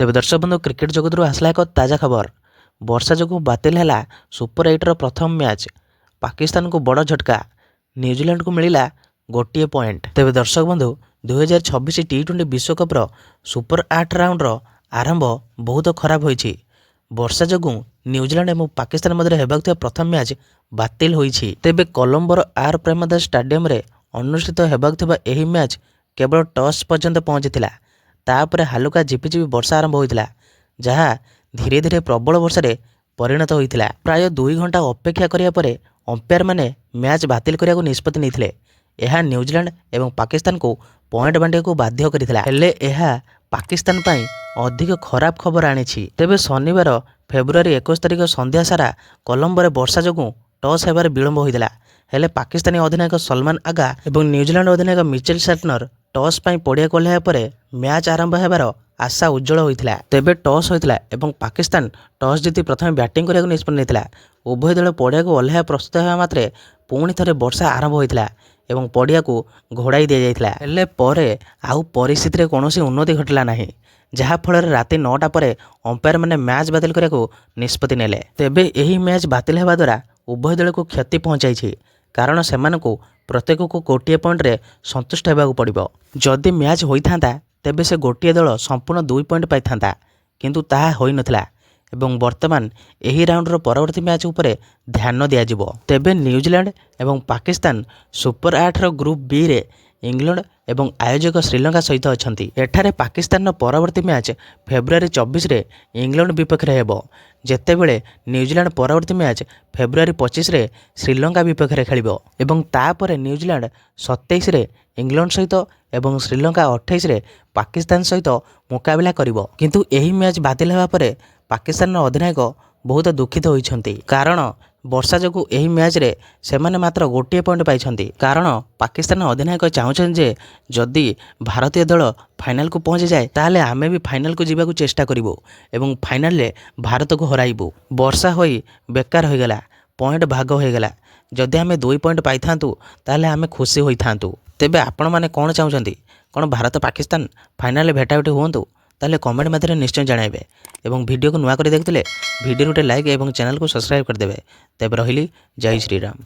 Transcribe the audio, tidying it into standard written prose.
तेबे दर्शक बंधु क्रिकेट जगत आसला एक ताजा खबर। वर्षा जो बातिल है सुपर 8 प्रथम मैच। पाकिस्तान को बड़ झटका, न्यूजीलैंड को मिला गोटे पॉइंट। तेबे दर्शक बंधु 2026 T20 विश्वकप सुपर 8 राउंड आरंभ बहुत खराब होईछि। वर्षा जो न्यूजीलैंड और पाकिस्तान मध्य हेबाक प्रथम मैच बातिल होईछि। तेबे कोलंबोर आर प्रेमदास स्टेडियम रे अनुष्ठित हेबाक एही मैच केवल टॉस पर्यंत पहुंची। तापर हालुका झिपिझिपि वर्षा आरंभ होता जहाँ धीरे धीरे प्रबल वर्षा परिणत होता। प्राय 2 घंटा अपेक्षा करिया परे अंपायर माने मैच बातिल करने को निष्पत्ति नहीं। यह न्यूजीलैंड एवं पाकिस्तान को पॉइंट बांटिया को बाध्य करथिला। हेले यह पाकिस्तान पाई अधिक खराब खबर आनी। तेबे शनिवार फेब्रुआरी 21 तारिख संध्या सारा कोलंबो वर्षा जो टॉस हेबार विलंब होता। हेले पाकिस्तानी अधिनायक सलमान आगा और न्यूजीलैंड अधिनायक मिचेल साल्टनर टॉस पाई पड़िया कोल्हाया परे मैच आरंभ हेबार आशा उज्जवल होता। तेबे टॉस होता और पाकिस्तान टॉस जीति प्रथम बैटिंग करने निष्पत्ति नहीं। उभय दल पड़िया को ओह्लाया प्रस्तुत होगा मात्रे पुणी थे वर्षा आरंभ होता और पड़िया को घोड़ाई दि जाता। हेले परे आउ परिस्थिति कौन उन्नति घटला ना, जहाँफल राति 9टा पर अंपायर मैंने मैच बातिल करने को निष्पत्ति नेले। तेबे यही मैच बातिल होगा द्वारा उभय दल को क्षति पहुंचाई, कारण से प्रत्येक को गोटे पॉइंट रे संतुष्ट होगा पड़ो। जदि मैच होता तेबे से गोटे दल संपूर्ण 2 पॉइंट पाई था, किंतु ताहा होई नथिला। एवं वर्तमान यही राउंडर परवर्ती मैच उपरे ध्यान दियाजिबो। तेबे न्यूजीलैंड एवं पाकिस्तान सुपर 8 ग्रुप बी रे इंग्लैंड एवं आयोजक श्रीलंका सहित अछंती। एठारे पाकिस्तान परवर्ती मैच फेब्रुआरी 24 रे इंग्लैंड विपक्ष रे हेबो, जेतेबेले न्यूजीलैंड परवर्ती मैच फेब्रुआरी 25 रे श्रीलंका विपक्ष रे खेलिबो। एवं तापर न्यूजीलैंड 27 रे इंग्लैंड सहित एवं श्रीलंका 28 रे पाकिस्तान सहित मुकाबला करिबो। किंतु एही मैच बातिल हेबा परे पाकिस्तान अधिनायक बहुत दुखित होइछंती, कारण वर्षा जो यही मैच रे सेमाने मात्र गोटे पॉइंट पाई। कारण पाकिस्तान अधिनायक चाहूँ जे जदि भारतीय दल फाइनाल को पहुँची जाए ताहले आमे भी फाइनाल को जीवा चेष्टा करिवो एवं फाइनाल रे भारत को हराइबो। वर्षा होई बेकार हो गला, पॉइंट भाग हो गला। जदि आमे 2 पॉइंट पाई थांतु ताहले आमे खुशी होई थांतु। तेबे आपण माने कोन चाहूछंती, कोन भारत पाकिस्तान फाइनाल भेटाभेटी हुअंतु? ताहले कमेंट माध्यम निश्चय जणाइबे एवं वीडियो को नुआ कर देखते वीडियो गोटे लाइक और चैनल को सब्सक्राइब करदे। तेबे रहिली, जय श्रीराम।